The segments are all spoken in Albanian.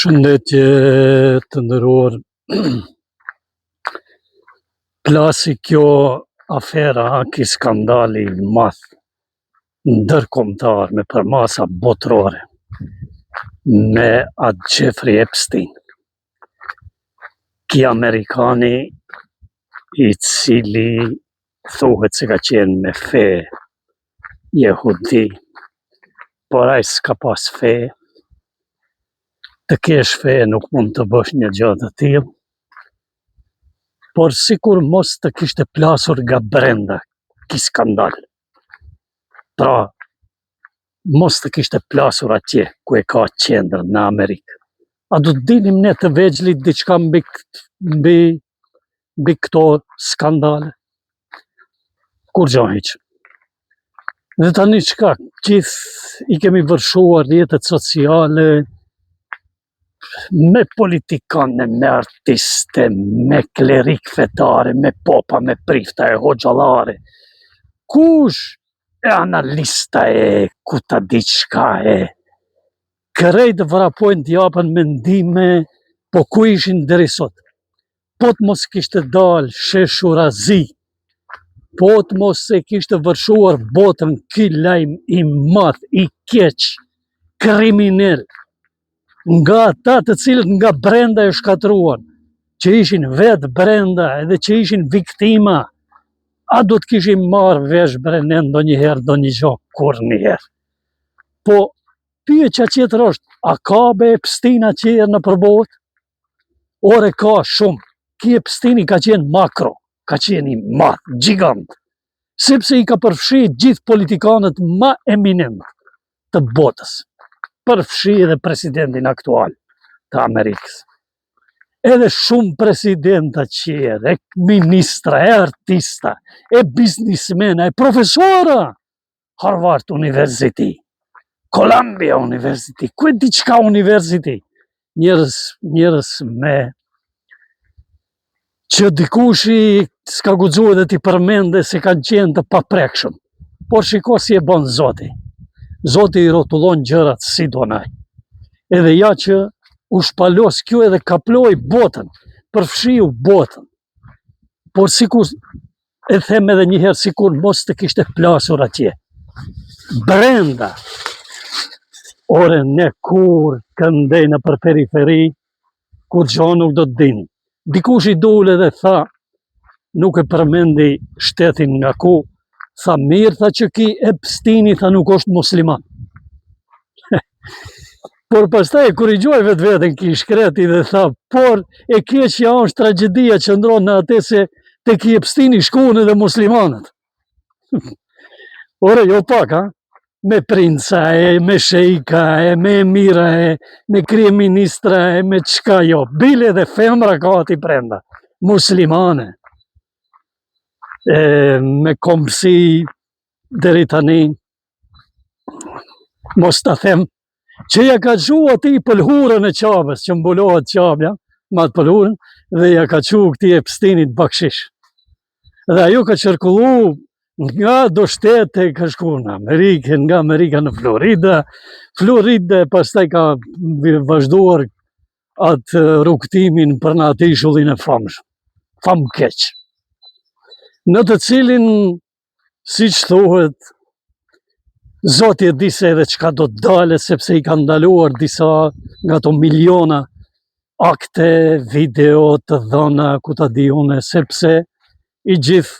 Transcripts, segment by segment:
Shëndetje të nderuar. Plasi kjo afera, ky skandali i madh ndërkombëtar me përmasa botërore me atë Jeffrey Epstein, ky amerikani i cili thuhet se ka qenë me fe jehudi, por ai s'ka pas fe. Të kesh fe nuk mund të bësh një gjë të tillë, por sikur mos të kishte plasur nga brenda ky skandal. Pra, mos të kishte plasur atje ku e ka qendrën në Amerikë. A do të dinim ne të vegjlit diçka mbi këto skandale? Kur gjo hiq. Dhe tani çka, gjithë i kemi vërshuar rrjetet sociale me politikanë, me artiste, me klerik fetare, me popa, me prifta e hoxhallare. Kush e analista e ku ta di çka e. Krejt vrapojnë t'japën mendime, po ku ishin deri sot? Po të mos kishte dalë Sheshurazi, po të mos e kishte vërshuar botën ky lajm i madh, i keq, kriminal, nga ata të cilët nga brenda e shkatruan, që ishin vetë brenda edhe që ishin viktima, a do të kishim marrë vesh bre ne ndonjëherë do një gjë? Kurrënjëherë. Po pyetja tjetër është, a ka be Epsteina qerë në përbot? Ore ka shumë. Ky Epsteini ka qenë makro, ka qenë i madh, gjigant, sepse i ka përfshi gjithë politikanët ma eminent të botës. Përfshi edhe presidentin aktual të Amerikës. Edhe shumë presidenta qerë, e ministra, e artista, e biznismena, e profesora. Harvard University, Columbia University, ku e di çka University. Njerëz me që dikushi s'ka guxuar dhe t'i përmende se kanë qenë të paprekshëm. Por shiko si e bën Zoti. Zoti i rrotullon gjërat si donaj. Edhe ja që u shpalos kjo edhe kaploi botën, përfshiu botën. Por sikur, e them edhe njëherë, sikur mos të kishte plasur atje. Brenda, ore ne kur këndejnë për periferi, kur gjo nuk do të dinë. Dikush i dule dhe tha, nuk e përmendi shtetin nga ku, tha mirë, tha që ki Epsteini, tha nuk është musliman. Por pastaj e korrigjoi vetveten ki shkreti dhe tha, por e keqja është tragjedia që ndron në atë se te ki Epsteini shkuan edhe muslimanët. Ore jo pak, ha? Me princa e, me sheika e, me emira e, me kryeministra e, me çka jo. Bile dhe femra ka ati brenda, muslimane. Me komsi deri tani, mos ta them, që ja ka qu ati pëlhurën e qabës, që mbulohet qabja, ma të pëlhurën, dhe ja ka qu këti Epsteinit bakshish. Dhe ajo ka qërkullu nga do shtete ka shku në Amerikë, nga Amerika në Florida, pastaj ka vazhduar atë rrugtimin për në ati ishullin e famshëm, famë keq. Në të cilin, si që thuhet, Zoti e di se edhe çka do të dale, sepse i ka ndaluar disa nga to miliona akte, video të dhëna, ku ta di une, sepse i gjithë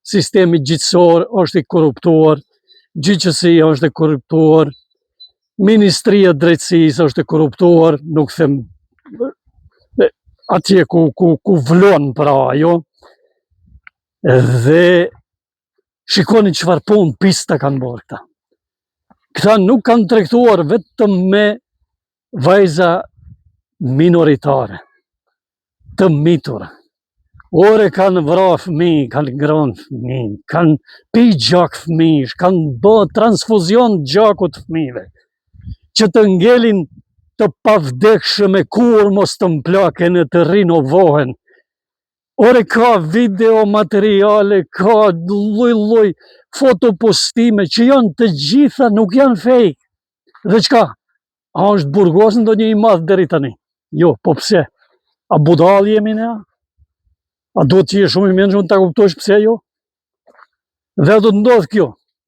sistemi gjithësor është i korruptuar, gjyqësia është e korruptuar, Ministria e Drejtësisë është e korruptuar, nuk them atje ku vlon pra ajo, dhe shikoni çfarë punë pista kanë bërë këta. Këta nuk kanë tregtuar vetëm me vajza minoritare, të mitura. Ore kanë vra fëmijë, kanë ngrënë fëmijë, kanë pi gjak fëmijësh, kanë bë transfuzion gjakut fëmijëve, që të ngelin të pavdekshëm e kur mos të mplaken e të rinovohen. Ore ka video materiale, ka lloj fotopostime që janë të gjitha, nuk janë fake. Dhe çka? A është burgos ndonjë i madh deri tani? Jo, po pse? A budall jemi ne? A duhet që je shumë i mençur ta kuptosh pse jo? Dhe do të ndodh kjo.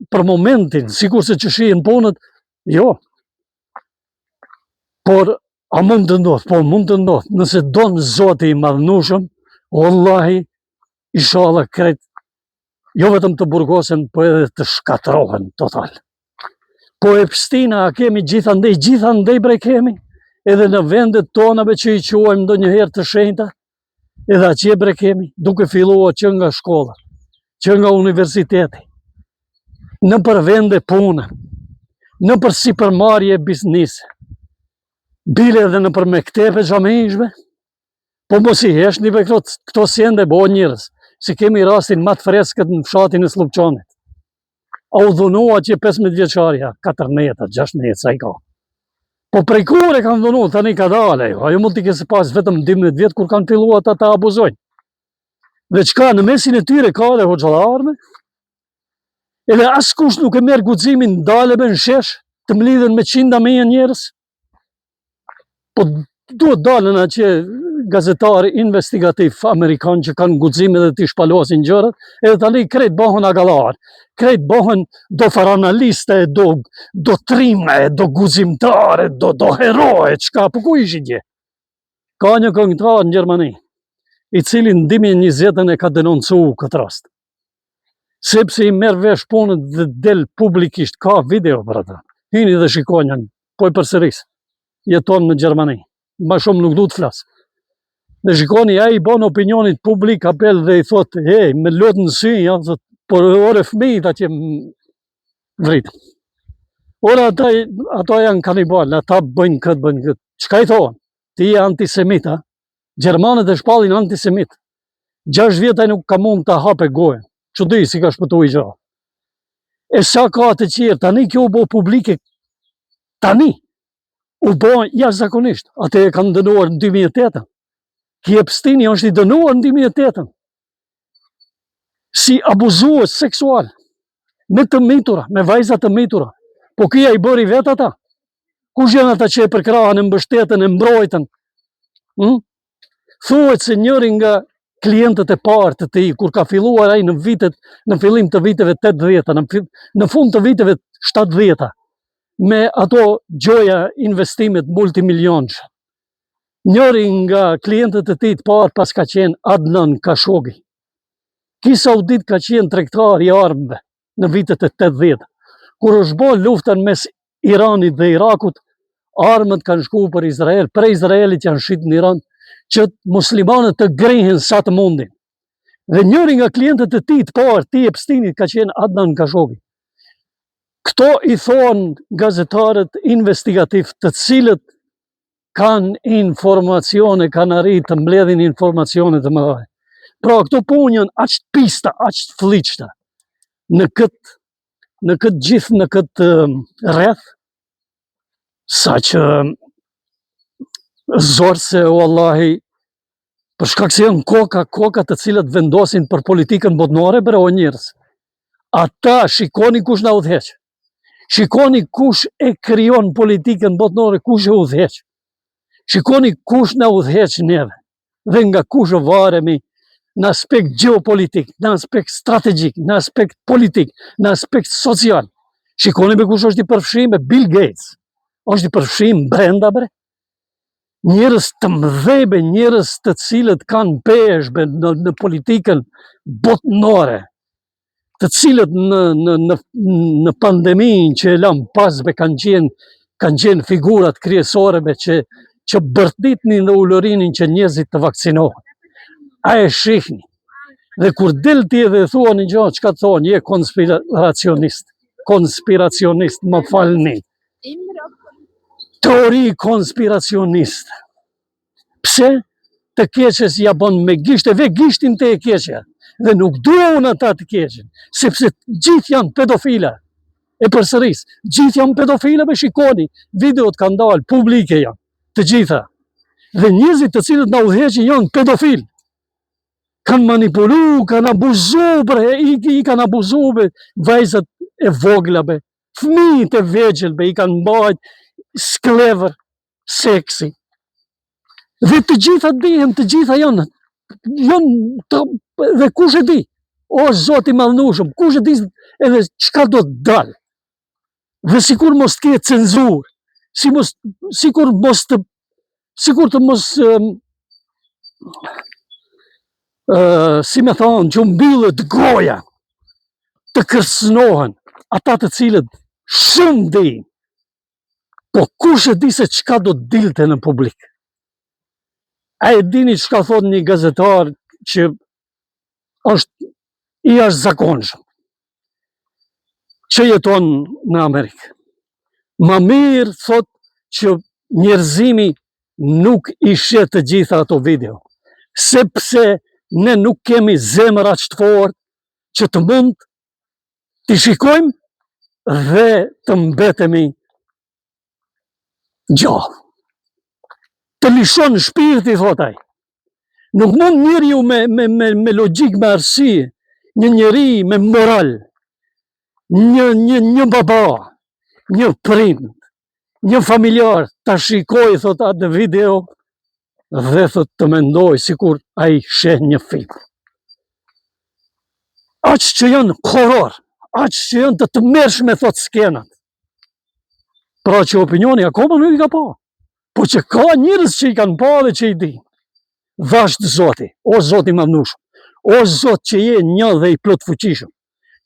Për momentin, sikur se që shihen punët, jo. Por, a mund të ndodh? Po, mund të ndodh. Nëse donë Zoti i madhnushëm, wallahi, inshallah krejt, jo vetëm të burgosen, po edhe të shkatrohen total. Po Epstina a kemi gjithandej bre kemi, edhe në vendet tonave që i quajmë ndonjëherë të shenjta, edhe atje bre kemi, duke filluar që nga shkolla, që nga universiteti, në për vende pune, në për sipërmarrje biznise, bile edhe në për mektepe xhamishme, po mos i heshni me këto sende bo njerëz, si kemi rastin më të freskët në fshatin e Slupçanit. A u dhunua që 15 vjeçarja, 14, 16, sa i ka. Po prej kur e kanë dhunu, tani ka dale, ajo mund t'i kese pas vetëm 12 vjetë kur kanë filluar ta abuzojnë. Dhe qka në mesin e tyre ka dhe hoxhallarme, edhe askush nuk e merë guximin dalebe në shesh, të mlidhen me 100.000 njerëz. Po duhet dalën atje gazetari investigativ amerikan që kanë guxime dhe t'i shpalosin gjërat, edhe tani krejt bëhen agallar, krejt bëhen do faranaliste, do trime, do guximtare, do heroe, qka, po ku ishi dje? Ka një këngëtar në Gjermani, i cili në 2020 e ka denoncu këtë rast. Sepse i merr vesh punët dhe del publikisht, ka video për ata. Hini dhe shikojnë, po i përsëris. Jeton në Gjermani. Ma shumë nuk du të flas. Dhe shikoni, a i bon opinionit publik apel dhe i thot, hey, me lot në sy, ja, thot, por ore fëmijit atje vritën. Ora ato janë kanibal, ata bëjnë këtë. Çka i thonë? Ti je antisemit, ha? Gjermanët e shpallin antisemit. 6 vjetaj nuk ka mund të hape gojën. Që di si ka shpëtu i gjallë. E sa ka të qirë, tani kjo u bo publike, tani, u bo jashtëzakonisht. Ate e kanë dënuar në 2008. Ki Epstini është i dënuar në 2008. Si abuzues seksual, me të mitura, me vajzat të mitura. Po kia i bëri vetë ata. Kush janë ata që e përkrahen, e mbështetën, e mbrojtën? Thuhet se njëri nga klientët e parë të tij, kur ka filluar ai në fillim të viteve 80, në fund të viteve 70, me ato gjoja investimet multimilionshë. Njëri nga klientët e tij të parë pas ka qenë Adnan Khashoggi. Ky saudit ka qenë tregtar i armëve në vitet e 80. Kur është bërë luftën mes Iranit dhe Irakut, armët kanë shku për Izrael, prej Izraelit janë shit në Iran, që muslimanët të grihen sa të mundin. Dhe njëri nga klientët e tij të parë, ti Epsteinit, ka qenë Adnan Khashoggi. Këto i thonë gazetarët investigativ, të cilët kanë informacione, kanë arritë të mbledhin informacione të mëdha. Pra këto punë janë aq pista, aq fliqta në këtë rreth, sa që zorë se wallahi, për shkak se janë koka të cilat vendosin për politikën botnore, bre o njerëz. Ata shikoni kush na udhëheq. Shikoni kush e krijon politikën botnore, kush e udhëheq. Shikoni kush na udhëheq neve dhe nga kush varemi në aspekt geopolitik, në aspekt strategjik, në aspekt politik, në aspekt social. Shikoni me kush është i përfshim, me Bill Gates. Është i përfshim brenda bre. Njerëz të mëdhebe, njerëz të cilët kanë peshbe në politikën botnore, të cilët në pandemin që e lam pasbe kanë qenë figurat kryesorebe që bërtitnin dhe ulërinin që njerëzit të vakcinohen. A e shihni. Dhe kur del ti dhe thua një gjë, çka thonë, je konspiracionist, më falni. Teori konspiracioniste. Pse? Të keqes ja bën me gisht, e ve gishtin te e keqja. Dhe nuk duan ata të keqen, sepse gjithë janë pedofila. E përsëris, gjithë janë pedofila, me shikoni, videot kanë dalë, publike janë, të gjitha. Dhe njerëzit të cilët na udhëheqin janë pedofil. Kanë manipulu, kanë abuzu, i kanë abuzu vajzat e vogla, fëmijët e vegjël, i kanë mbajt, sklever, seksi. Dhe të gjitha dihen, të gjitha janë dhe kush e di? O Zoti Madhnushëm, kush e di edhe çka do të dalë? Dhe sikur mos të ketë cenzurë, sikur të mos si me thonë, që mbillet goja të kërcënohen ata të cilët shumë dinë, po kush e di se çka do të dilte në publik? A e dini çka thot një gazetar që është i jashtëzakonshëm, që jeton në Amerikë? Ma mirë thot që njerëzimi nuk i shet të gjitha ato video, sepse ne nuk kemi zemër aq të fortë që të mund t'i shikojmë dhe të mbetemi gjallë. Të lishon shpirti, thot ai. Nuk mund njeriu me logjik, me arsye, një njeri me moral, një baba, një prind, një familjar, ta shikoj, thot, atë video dhe thot të mendoj sikur ai sheh një film. Aq që janë horror, aq që janë të tmerrshme, thot, skenat. Pra që opinioni akoma nuk i ka pa. Po që ka njerëz që i kanë pa dhe që i di. Vashtë Zoti, o Zoti Madhnushëm, o Zot që je një dhe i plot fuqishëm,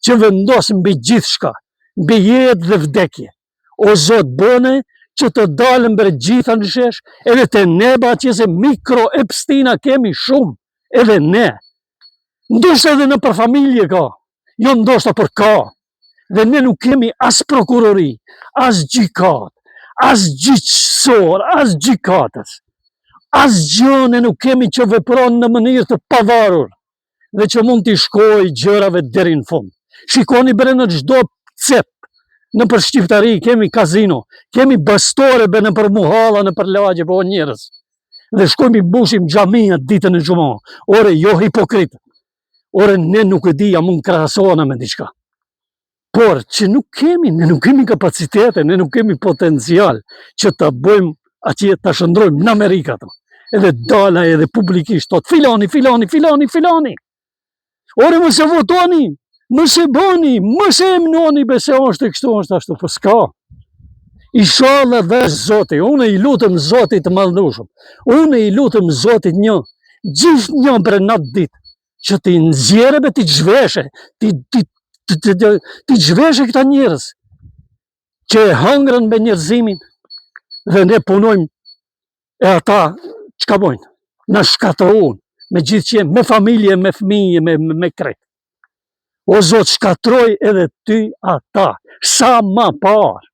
që vendos mbi gjithçka, mbi jetë dhe vdekje. O Zot, bëne që të dalën bre gjitha në shesh, edhe te neba që se mikro Epstina kemi shumë, edhe ne. Ndoshta edhe në për familje ka, jo ndoshta për ka. Dhe ne nuk kemi as prokurori, as gjykat, as gjyqësor, as gjykatës. As gjë nuk kemi që vepron në mënyrë të pavarur dhe që mund t'i shkoj gjërave deri në fund. Shikoni bre në çdo cep, në për shqiptari kemi kazino, kemi bastore be në për muhalla, në për lagje, po njerëz. Dhe shkojmë i mbushim xhamia ditën e xumës. Ore, jo hipokrit. Ore, ne nuk e di, a mund krahasohena me diçka. Por që nuk kemi kapacitete, ne nuk kemi potencial që të bëjmë atje, të shëndrojmë në Amerikë ato. Edhe dala edhe publikisht tot filoni. Ore, më se votoni, më se bëni, më se emnoni, bese është e kështu, është ashtu, për s'ka. Inshallah dhe Zoti, unë i lutëm Zotit të Madhnushëm, unë i lutëm Zotit gjithë një bre natë ditë, që ti nxjerrë be ti zhveshe, ti zhveshe këta njerëz, që e hangrën me njerëzimin, dhe ne punojmë, e ata, çka bojnë? Na shkatërrojnë, me gjithë që me familje, me fëmijë, me krejt. O Zot, shkatroj edhe ty ata, sa ma parë.